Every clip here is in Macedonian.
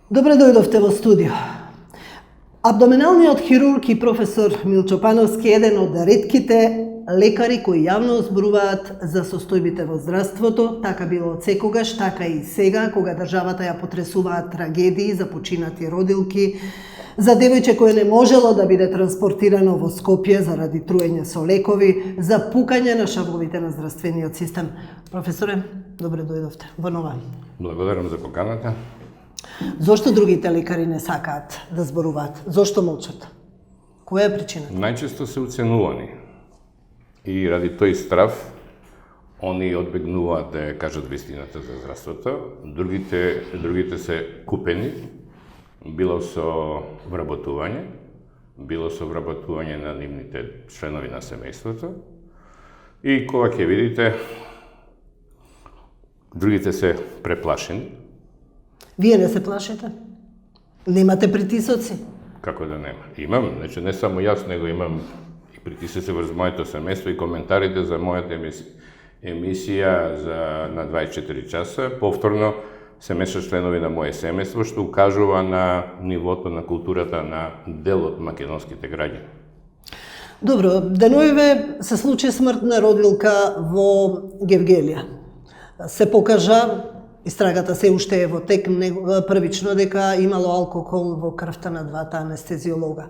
Добре дојдовте во студио. Абдоминалниот хирург и професор Милчо Пановски е еден од ретките лекари кои јавно зборуваат за состојбите во здравството, така било од секогаш, така и сега, кога државата ја потресуваат трагедии за починати родилки, за девојче кое не можело да биде транспортирано во Скопје заради труење со лекови, за пукање на шавовите на здравствениот систем. Професоре, добре дојдовте во нова. Благодарам за поканата. Зошто другите лекари не сакаат да зборуваат? Зошто молчат? Која е причината? Најчесто се уценувани. И ради тој страв, они одбегнуваат да ја кажат вистината за здравството. Другите се купени, било со вработување, било со вработување на нивните членови на семејството. И кога ќе видите, другите се преплашени. Вие не се плашите? Немате притисоци? Како да нема? Имам, значи не само јас, него имам и притисоци врз моето семејство и коментарите за мојата емисија на 24 часа. Повторно се мешат членови на моје семејство, што укажува на нивото на културата на дел од македонските граѓани. Добро, деноиве се случи смрт на родилка во Гевгелија. Се покажа, истрагата се уште е во тек, првично дека имало алкохол во крвта на двата анестезиолога.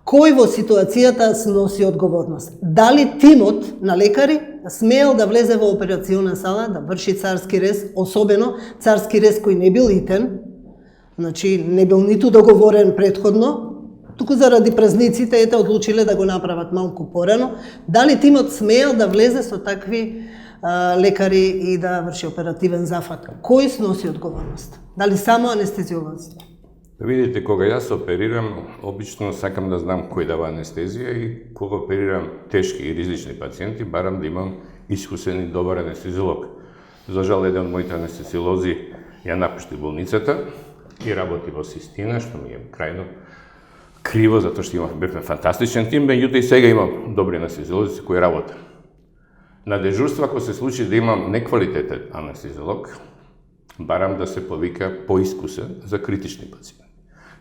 Кој во ситуацијата сноси одговорност? Дали тимот на лекари смеел да влезе во операциона сала, да врши царски рез, особено царски рез кој не бил итен, значи не бил ниту договорен предходно, туку заради празниците ете одлучиле да го направат малку порано. Дали тимот смеел да влезе со такви лекари и да врши оперативен зафат? Кој сноси одговорност? Дали само анестезиолозите? Видите, кога јас оперирам, обично сакам да знам кој дава анестезија и кога оперирам тешки и ризични пациенти, барам да имам искусен и добар анестезиолог. За жал, еден од моите анестезиолози ја напушти болницата и работи во Систина, што ми е крајно криво, затоа што бевме фантастичен тим, меѓутоа и сега имам добри анестезиолози кои работат. На дежурство, ако се случи да имам неквалитетен анестезиолог, барам да се повика поискусен за критични пациенти.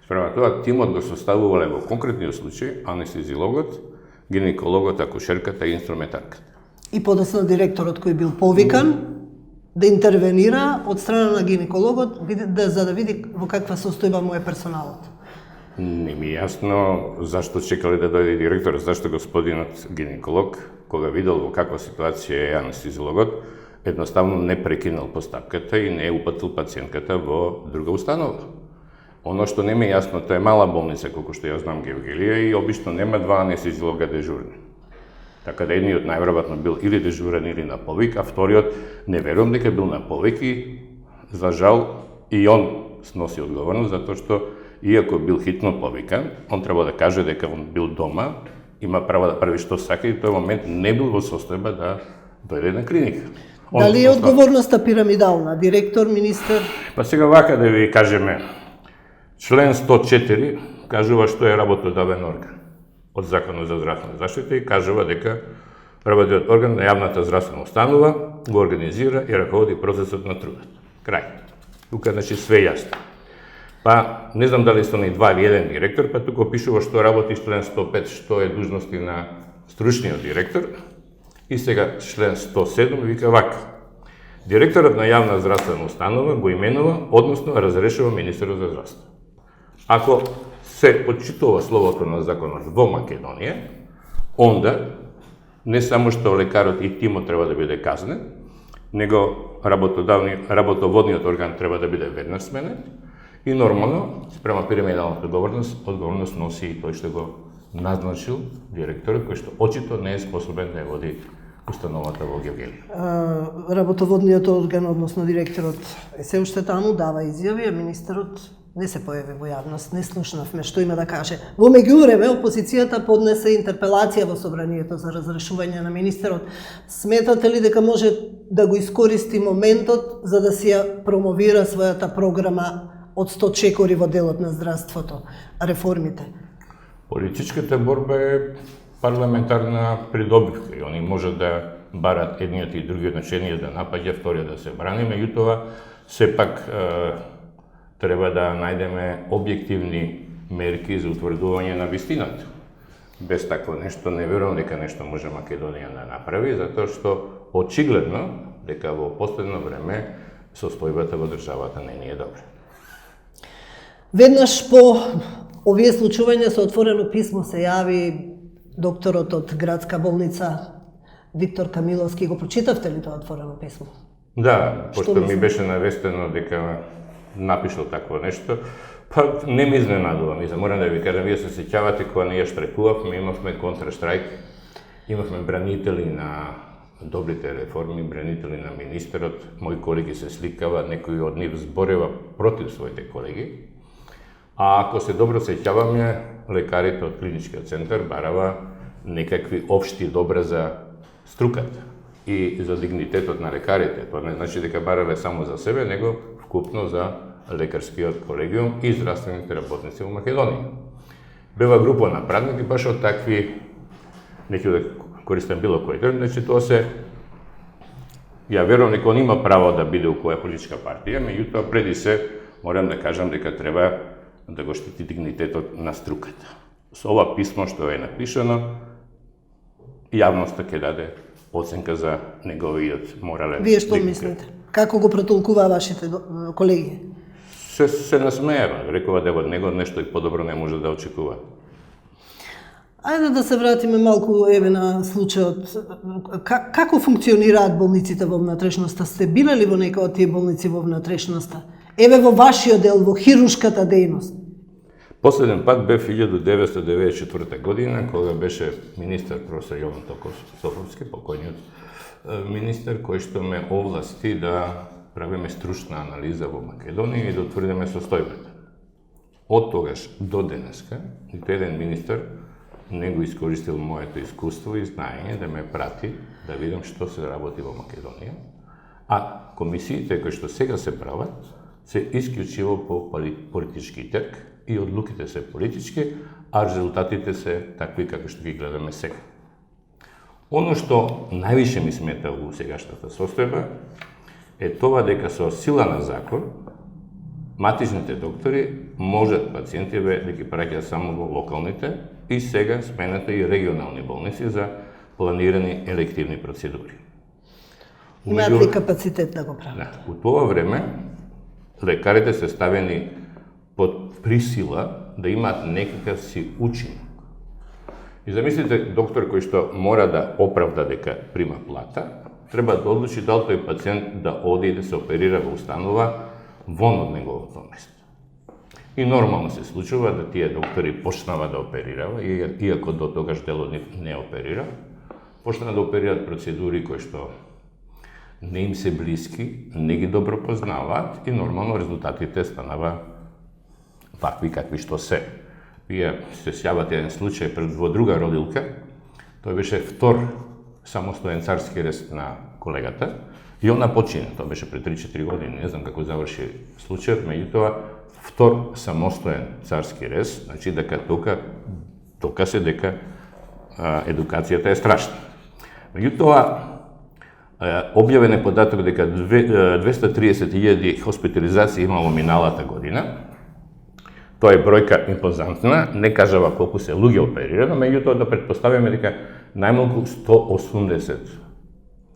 Спрема тоа, тимот го составувале во конкретниот случај анестезиологот, гинекологот, акушерката и инструментарката. И подоцна директорот кој бил повикан да интервенира од страна на гинекологот за да види во каква состојба му е персоналот. Не ми е јасно зашто чекале да дојде директорот, зашто господинот гинеколог, кога видел во каква ситуација е анестезиологот, едноставно не прекинал постапката и не е упатил пациентката во друга установа. Оно што не ми е јасно, тоа е мала болница, колку што ја знам Гевгелија, и обично нема два анестезиолога дежурни. Така да едниот најверојатно бил или дежурен или на повик, а вториот не верувам дека бил на повик и за жал и он сноси одговорност, затоа што иако бил хитно повикан, он треба да каже дека он бил дома, има право да прави што сака и тој момент не бил во состојба да дојде на клиника. Дали е одговорноста пирамидална? Директор, министер? Па сега вака да ви кажеме, член 104 кажува што е работодавен орган од Законот за здравствена заштита и кажува дека работниот орган на јавната здравствена установа го организира и раководи процесот на трудот. Крај. Тука значи све јасно. Па не знам дали сте два или еден директор, па тука пишува што работи член 105, што е длъжности на стручниот директор. И сега член 107 вика вака. Директорот на јавна здравствена установа го именува, односно разрешува министерот за здравство. Ако се почитува словото на законот во Македонија, онда не само што лекарот и тимот треба да биде казнен, него работоводниот орган треба да биде веднаш сменет и нормално, спрема пирамидалната одговорност носи и тој што го назначил директорот, кој што очито не е способен да ја води установата во Гевгелија. Работоводниот орган, односно директорот, е се уште таму, дава изјави, а министерот не се појави во јавност, не слушнавме што има да каже. Во меѓувреме, опозицијата поднесе интерпелација во собранието за разрешување на министерот. Сметате ли дека може да го искористи моментот за да си ја промовира својата програма од 100 чекори во делот на здравството, реформите? Политичката борба е парламентарна придобивка и они може да барат едниот и другиот начинија да напаѓа, вториот да се брани, меѓутоа сепак треба да најдеме објективни мерки за утврдување на вистината. Без такво нешто не верувам дека нешто може Македонија да направи, затоа што очигледно дека во последно време состојбата во државата не е добра. Веднаш по овие случувања со отворено писмо се јави докторот од градска болница Виктор Камиловски. Го прочитавте ли тоа отворено писмо? Да, Што пошто ми мислите? беше навестено дека напишал такво нешто, па не ми изненадува. Морам да ви кажам, вие се сеќавате кога ние штрajкувавме, имавме контраштрajk, имавме бранители на добрите реформи, бранители на министерот, мои колеги се сликава, некои од нив зборева против своите колеги. А ако се добро сеќаваме, лекарите од клиничкиот центар барава некакви општи добра за струката и за дигнитетот на лекарите. Тоа не значи дека барале само за себе, него вкупно за лекарскиот колегиум и здравствените работници во Македонија. Бева група на пратници баш од такви, неќе да користам било кој термин, значи тоа се, ја верувам дека он има право да биде у која политичка партија, меѓутоа преди се морам да кажам дека треба да го штити дигнитетот на струката. Со ова писмо што е напишано, јавноста ќе даде оценка за неговиот морален. Вие што дигнитет. мислите? Како го претолкуваа вашите колеги? Се насмеева, рекува дека од него нешто и подобро не може да очекува. Ајде да се вратиме малку на случајот. Како функционираат болниците во внатрешноста? Сте биле ли во некоја од тие болници во внатрешноста? Еве во вашиот дел, во хирушката дејност. Последен пат бе 1994 година, кога беше министер професор Јован Софовски, покојниот министер, кој што ме овласти да правиме стручна анализа во Македонија и да утврдиме состојбата. Од тогаш до денеска, ниту еден министер не го искористил моето искуство и знаење да ме прати да видам што се работи во Македонија, а комисиите кои што сега се прават се исклучиво по политички трк и одлуките се политички, а резултатите се такви како што ги гледаме сега. Оно што највише ми смета во сегашната состојба е тоа дека со сила на закон матичните доктори можат пациентиве да ги праќаат само во локалните и сега смената и регионални болници за планирани елективни процедури. Имаат ли капацитет да го прават? Да, у тоа време лекарите се ставени под присила да имаат некакав си учинок. И замислите, доктор кој што мора да оправда дека прима плата, треба да одлучи дали тој пациент да оди и да се оперира во установа вон од неговото место. И нормално се случува да тие доктори почнава да оперирава, иако до тогаш дел од нив не оперира, почнаа да оперираат процедури кои што не им се блиски, не ги добро познаваат и нормално резултатите станава вакви какви што се. Вие се сјавате еден случај во друга родилка, тој беше втор самостоен царски рез на колегата и она почина, тоа беше пред 3-4 години, не знам како заврши случајот, меѓутоа втор самостоен царски рез, значи дека тока се дека едукацијата е страшна. Меѓутоа, објавен е податок дека 230.000 хоспитализации имало миналата година. Тоа е бројка импозантна, не кажава колку се луѓе оперирано, меѓутоа да претпоставиме дека најмалку 180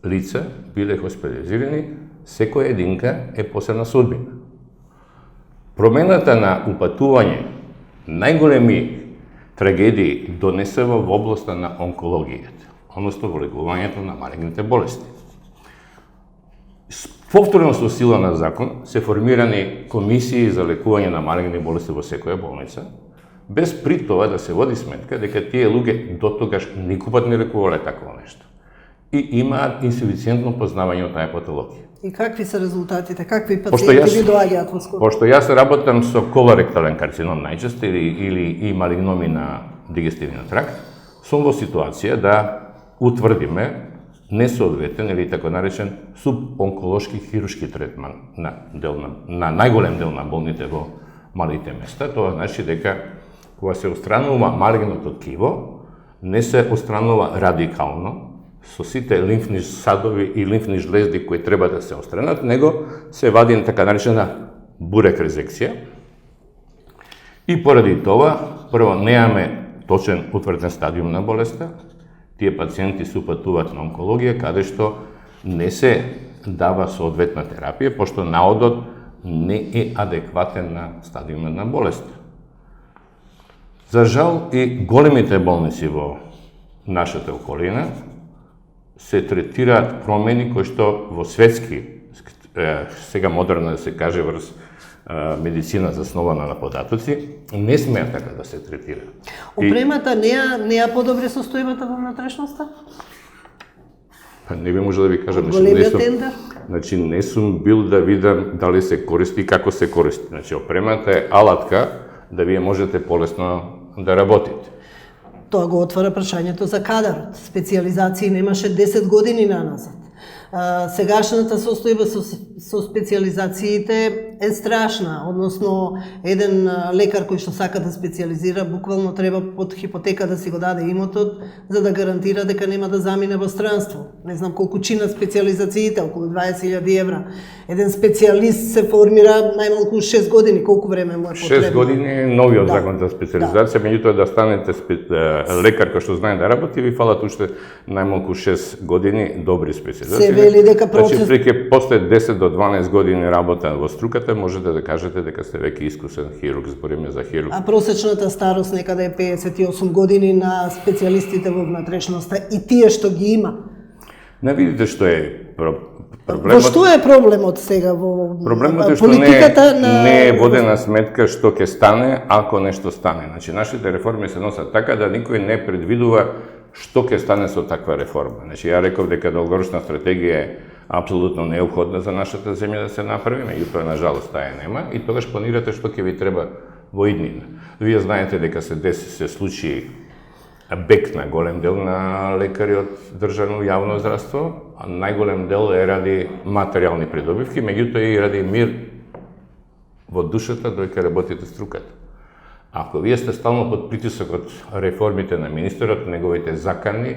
лица биле хоспитализирани, секоја единка е посебна судбина. Промената на упатување најголеми трагедии донесува во областа на онкологијата, односно во лекувањето на малигните болести. Повторно со сила на закон се формирани комисии за лекување на малигни болести во секоја болница, без при тоа да се води сметка дека тие луѓе дотогаш никогаш не лекувале такво нешто. И имаат инсуфициентно познавање од таа патологија. И какви се резултатите? Какви пациенти ви доаѓаат во скоро? Пошто јас работам со колоректален карцином најчесто или малигноми на дигестивниот тракт, сум во ситуација да утврдиме несоодветен или така наречен субонколошки хирушки третман на најголем дел на болните во малите места. Тоа значи дека кога се отстранува малигното ткиво, не се отстранува радикално со сите лимфни садови и лимфни жлезди кои треба да се отстранат, него се вади така наречена бурек резекција. И поради тоа, прво, немаме точен утврден стадиум на болеста. Тие пациенти се упатуваат на онкологија, каде што не се дава соодветна терапија, пошто наодот не е адекватен на стадиумот на болеста. За жал и големите болници во нашата околина се третираат промени кои што во светски, сега модерно да се каже врз медицина заснована на податоци, не смеат така да се третира. Опремата не ја подобри состојбата во внатрешноста? Не би може да ви кажам, Големиот тендер? Значи не сум бил да видам дали се користи и како се користи. Значи опремата е алатка да вие можете полесно да работите. Тоа го отвара прашањето за кадарот. Специализации немаше 10 години наназад. Сегашната состојба со специализациите е страшна, односно еден лекар кој што сака да специализира буквално треба под хипотека да си го даде имотот за да гарантира дека нема да замине во странство. Не знам колку чина специализациите, околу 20.000 евра. Еден специјалист се формира најмалку 6 години, колку време му е потребно? 6 години новиот закон за специализација, меѓутоа да станете лекар кој што знае да работи, ви фалат уште најмалку 6 години добри специализации. Се вели дека процес... Значи, после 10 до 12 години работа во струката, можете да кажете дека сте веќе искусен хирург, збориме за хирург. А просечната старост некаде е 58 години на специјалистите во внатрешноста и тие што ги има. Не видите што е проблемот. Во што е проблемот сега во Проблемот е што политиката не е водена сметка што ќе стане ако нешто стане. Значи, нашите реформи се носат така да никој не предвидува што ќе стане со таква реформа. Значи, ја реков дека долгорочна стратегија е апсолутно необходна за нашата земја да се направи, меѓутоа на жалост таа нема и тогаш планирате што ќе ви треба во иднина. Вие знаете дека се случи бек на голем дел на лекари од државно јавно здравство, а најголем дел е ради материјални придобивки, меѓутоа и ради мир во душата додека работите струката. Ако вие сте стално под притисок од реформите на министерот, неговите закани,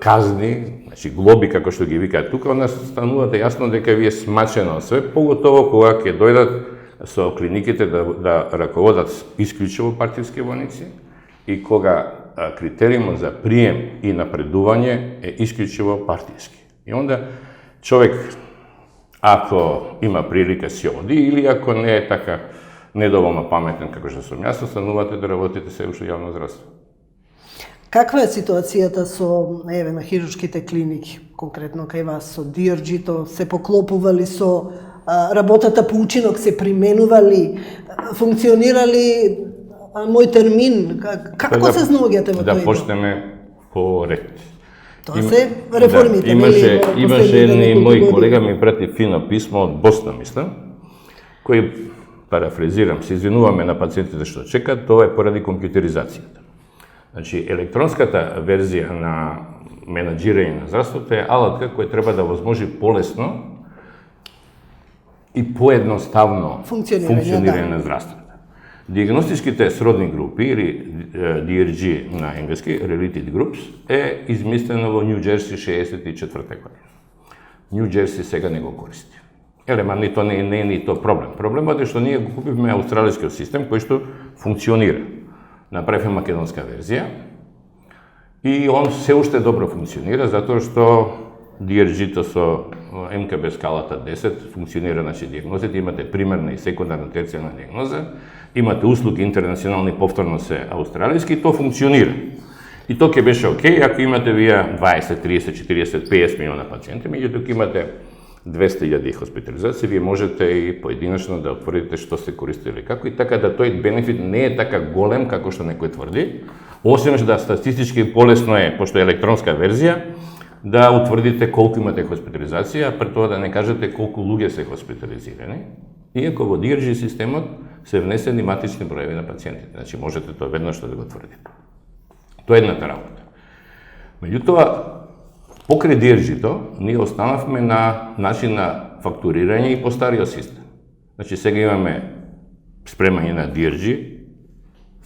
казни, значи глоби како што ги викаат тука, onda станувате јасно дека ви е смачено све, поготово кога ќе дојдат со клиниките да раководат исклучиво партиски војници и кога критериумот за прием и напредување е исклучиво партиски. И onda човек, ако има прилика си оди или ако не е така недоволно паметен како што сум јас, станувате да работите се уште јавно здравство. Каква е ситуацијата со на хируршките клиники, конкретно кај вас, со DRG-то, се поклопували со работата по учинок, се применували, функционирали, мој термин, како се снаоѓате во тој? Да почнеме по ред. Тоа се реформите, Имаше еден мој колега ми прати фино писмо од Босна, мислам, кој, парафразирам, се извинуваме на пациентите што чекаат, тоа е поради компјутеризацијата. Значи, електронската верзија на менаџирање на здравството е алатка која треба да возможи полесно и поедноставно функционирање на здравството. Диагностичките сродни групи, или DRG на енглески, Related Groups, е измислено во Нью Џерси 64 година. Нью Џерси сега не го користи. Елема, нито не е нито проблем. Проблемот е што ние го купивме австралискиот систем кој што функционира. Направивме македонска верзија и он се уште добро функционира затоа што DRG-то со МКБ скалата 10 функционира, значи диагнозите, имате примерна и секундарна терцијарна диагноза, имате услуги интернационални, повторно се австралиски, и тоа функционира. И тоа ќе беше окей ако имате вие 20, 30, 40, 50 милиона пациенти, меѓутоа имате 200.000 хоспитализации, вие можете и поединечно да отворите што се користили како и така да тој бенефит не е така голем како што некој тврди, освен да статистички полесно е, пошто е електронска верзија, да утврдите колку имате хоспитализација, а пред тоа да не кажете колку луѓе се хоспитализирани, иако во DRG системот се внесени матични броеви на пациентите, значи можете тоа веднаш да го тврдите. Тоа е едната работа. Меѓутоа, покрај DRG-то, ние останавме на начин на фактурирање и по стариот систем. Значи, сега имаме спремање на DRG,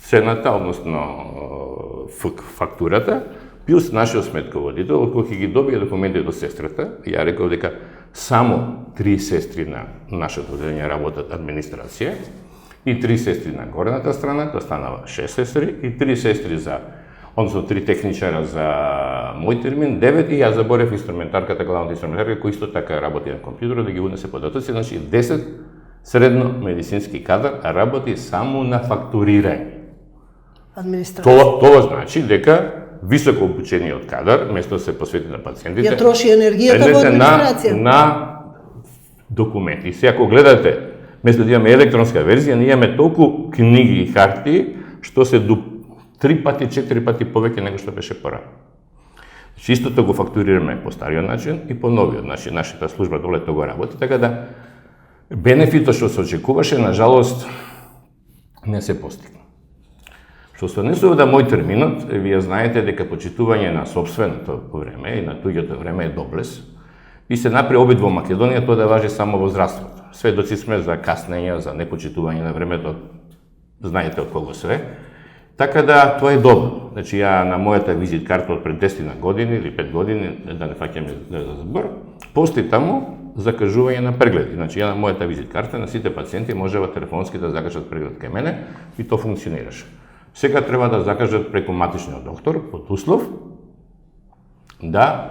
цената, односно фактурата, Плюс нашиот сметководител, кога ги добија документи до сестрата, ја рекол дека само 3 сестри на нашето одделение работат администрација и 3 сестри на горната страна, тоа станава 6 сестри и 3 сестри за, односно 3 техничара за мој термин, 9 и ја заборев инструментарката, главната инструментарка, кој исто така работи на компјутерот да ги унесе податоци, значи 10 средно медицински кадар работи само на фактурирање. Администрација. Тоа значи дека високо обучениот кадар, место да се посвети на пациентите, Ја троши енергијата во администрација. на документи. Сега, ако гледате, место да имаме електронска верзија, ние имаме толку книги и хартии, што се до 3 пати, 4 пати повеќе него што беше порано. Значи, истото го фактурираме по стариот начин и по новиот начин. Нашата служба доле тоа го работи, така да бенефитот што се очекуваше, на жалост, не се постигна. Што се однесува да мој терминот, вие знаете дека почитување на сопственото време и на туѓото време е доблес, и се направи обид во Македонија тоа да важи само во здравството. Сведоци сме за каснења, за непочитување на времето, знаете од кого све. Така да, тоа е добро. Значи, ја на мојата визит карта од пред 10 години или 5 години, да не фаќаме за збор, постои таму закажување на прегледи. Значи, ја на мојата визит карта на сите пациенти можева телефонски да закажат преглед кај мене и тоа функционираше. Сега треба да закажат преку матичниот доктор, под услов да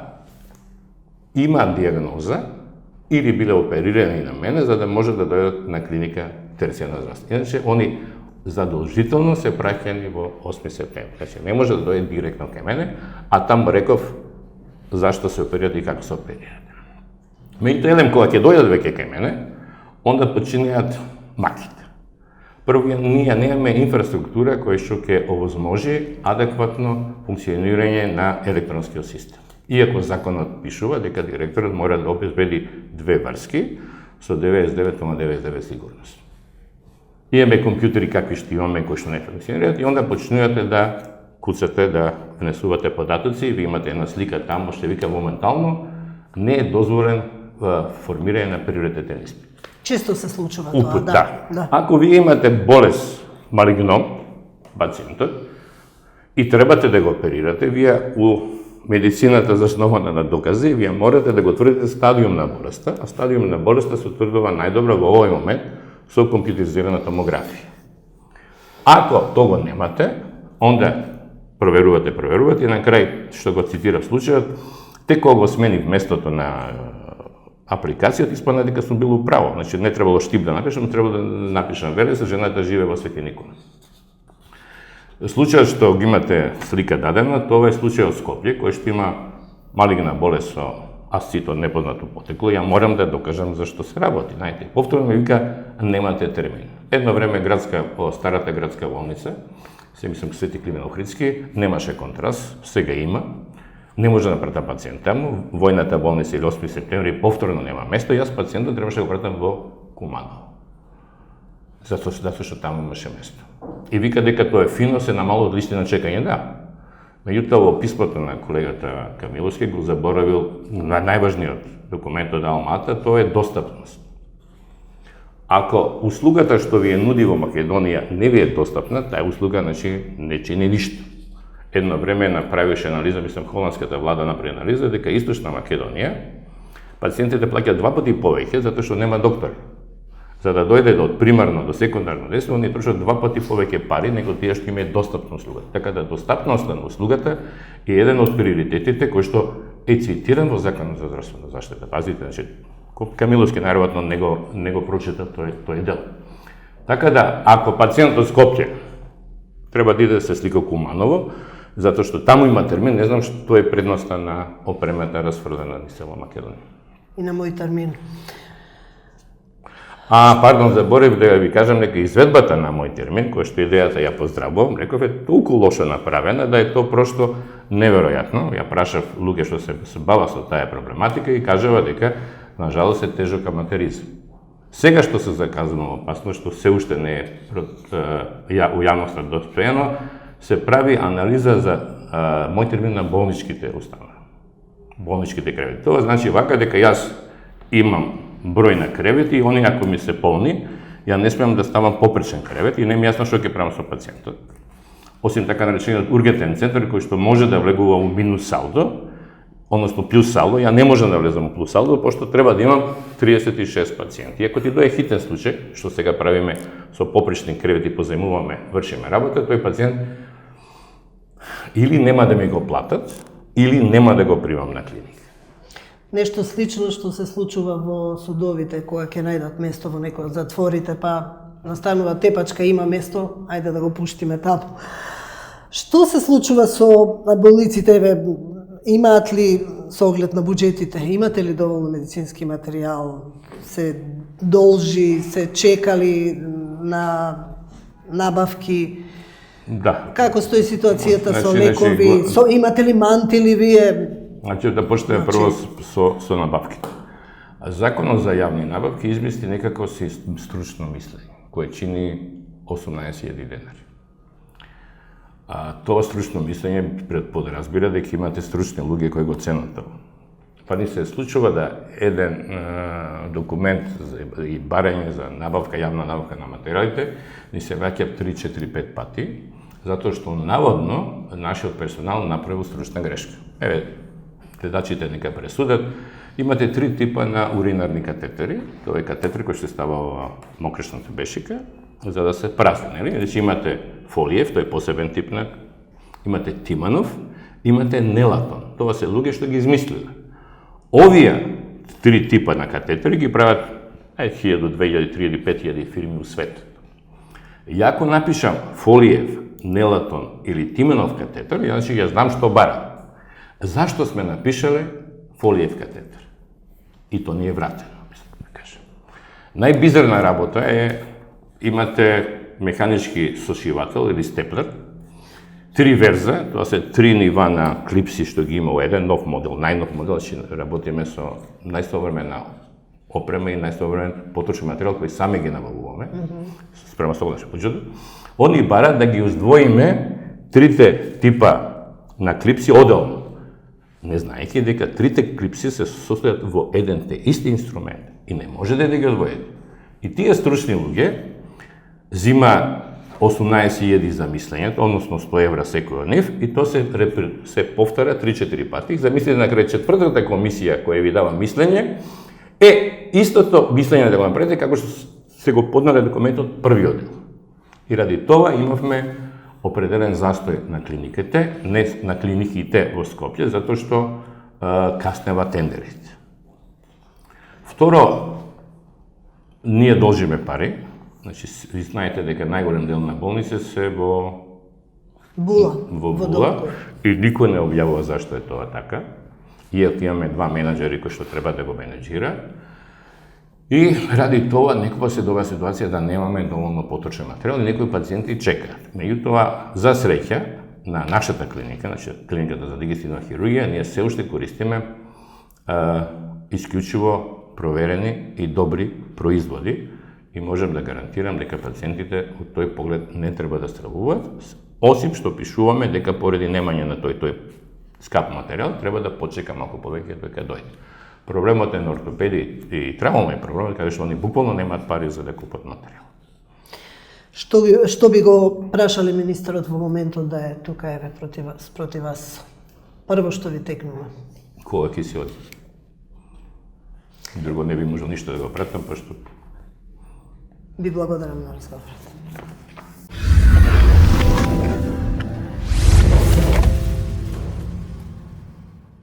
има диагноза или биле оперирани на мене, за да може да дојдат на клиника терцијарна здравство. Иначе, они задолжително се праќани во 8 септември. Значи, не може да дојде директно кај мене, а таму реков зашто се оперират и како се оперират. Меѓутоа, кога ќе дојдат веќе кај мене, онда починеат маките. Прво, ние немаме инфраструктура која што ќе овозможи адекватно функционирање на електронскиот систем. Иако законот пишува дека директорот мора да обезбеди 2 врски со 99,99 сигурност. Имаме компјутери какви што имаме кои што не функционираат и онда почнувате да куцате да внесувате податоци, ви имате една слика таму што вика моментално не е дозволен формирање на приоритетен испит. Често се случува тоа, да. Ако вие имате болест малигном, пациентот, и требате да го оперирате, вие у медицината заснована на докази, вие морате да го тврдите стадиум на болеста, а стадиум на болеста се утврдува најдобро во овој момент со компјутеризирана томографија. Ако тоа немате, онда проверувате и на крај, што го цитира случајот, те кога го сменив местото на апликацијата, испадна дека сум бил управо. Значи, не требало штип да напишам, требало да напишам Велеса, жената живе во Свети Никола. Случајот што ги имате слика дадена, тоа е случај од Скопје, кој што има малигна болест со асцит од непознато потекло, ја морам да докажам зашто се работи. Знаете, повторно ми вика, немате термин. Едно време старата градска болница, се мислам Свети Климен Охридски, немаше контраст, сега има. Не може да прата пациент таму, војната болница или 8 септември повторно нема место, јас пациентот требаше да го пратам во Куманово. Затоа што таму имаше место. И вика дека тоа е фино, се намало од листи на чекање, да. Меѓутоа, во писмото на колегата Камиловски го заборавил на најважниот документ од Алмата, тоа е достапност. Ако услугата што ви е нуди во Македонија не ви е достапна, таа услуга не чини ништо. Едно време направише анализа, мислам, холандската влада направи анализа, дека Источна Македонија пациентите плаќаат 2 пати повеќе затоа што нема доктори. За да дојде од примарно до секундарно дејство, они трошат 2 пати повеќе пари него тие што има достапна услуга. Така да достапноста на услугата е еден од приоритетите кој што е цитиран во Законот за здравствена заштита. Пазите, значи, Камиловски најверојатно не го прочита тој дел. Така да, ако пациентот Скопје треба да иде да се слика Куманово, затоа што таму има термин, не знам што е предноста на опремата расфрлена низ цела Македонија. И на мој термин. Пардон, заборев да ви кажам дека изведбата на мој термин, која што идејата ја поздравувам, реков е толку лошо направена да е тоа просто неверојатно. Ја прашав луѓе што се бава со таа проблематика и кажува дека на жалост е тежок аматеризм. Сега што се заказано опасно, што се уште не е у јавноста достојано, се прави анализа за мој термин на болничките установи. Болничките кревети. Тоа значи вака дека јас имам број на кревети и они ако ми се полни, ја не смеам да ставам попречен кревет и не ми јасно што ќе правам со пациентот. осим така наречениот ургентен центар кој што може да влегува у минус салдо, односно плюс салдо, ја не можам да влезам у плюс салдо, пошто треба да имам 36 пациенти. И ако ти дое хитен случај, што сега правиме со попречни кревети, позајмуваме, вршиме работа, тој пациент или нема да ми го платат, или нема да го примам на клиника. Нешто слично што се случува во судовите, кога ќе најдат место во некој од затворите, па настанува тепачка, има место, ајде да го пуштиме таму. Што се случува со болниците? Имаат ли, со оглед на буџетите, имате ли доволно медицински материјал? Се должи, се чекали на набавки? Да. Како стои ситуацијата со Значи, лекови? Имате ли мантили вие? Значи, да почнеме прво со набавките. Законот за јавни набавки измисли некако стручно мислење, кое чини 18.000 денари. Тоа стручно мислење подразбира дека имате стручни луѓе кои го ценат тоа. Па ни се случува да еден документ и барање за набавка, јавна набавка на материјалите, ни се враќа 3, 4, 5 пати, затоа што наводно нашиот персонал направил стручна грешка. Еве, гледачите нека пресудат. Имате 3 типа на уринарни катетери. Тоа е катетер кој се става во мокречната бешика, за да се празни, нели? Значи имате фолиев, тој е посебен тип на, имате тиманов, имате нелатон. Тоа се луѓе што ги измислиле. Овие 3 типа на катетери ги прават 1000, 2000, 3000, 5000 фирми у светот. И ако напишам фолиев, нелатон или тиманов катетер, значи ја знам што бара. Зашто сме напишале фолиев катетер? И то не е вратено, мислам да кажем. Најбизарна работа е, имате механички сошивател или степлер, 3 верза, тоа се 3 нива на клипси што ги има во еден нов модел, најнов модел, че работиме со најсовремена опрема и најсовремен потрочен материјал кој сами ги набавуваме, спрема со нашиот буџет. Они барат да ги уздвоиме 3 типа на клипси одделно, не знаејќи дека 3 клипси се состојат во еден те исти инструмент и не може да ги одвоите. И тие стручни луѓе зима 18.000 за мислењето, односно 100 евра секој од нив, и то се повтара 3-4 пати. Замислите на крај четвртата комисија која ви дава мислење, истото мислење да го направите како што се го поднале документот првиот дел. И ради тоа имавме определен застој на клиниките, не на клиниките во Скопје, затоа што каснева тендерите. Второ, ние должиме пари. Значи, ви знаете дека најголем дел на болници се во Була, и никој не објавува зашто е тоа така, иако имаме 2 менаџери кои што треба да го менеџира. И ради тоа некога се добива ситуација да немаме доволно поточен материјал и некои пациенти чекаат. Меѓутоа, за среќа, на нашата клиника, значи клиниката за дигестивна хирургија, ние се уште користиме исклучиво проверени и добри производи и можем да гарантирам дека пациентите од тој поглед не треба да стравуваат, осим што пишуваме дека поради немање на тој скап материјал треба да почека малку повеќе дека дојде. Проблемот е на ортопеди и травма е проблемот каде што они буквално немаат пари за да купат материјал. Што би го прашале министерот во моментот да е тука еве против вас? Прво што ви текнува? Кога ќе си оди? Друго не би можел ништо да го пратам, пошто Ви благодарам на разговорот.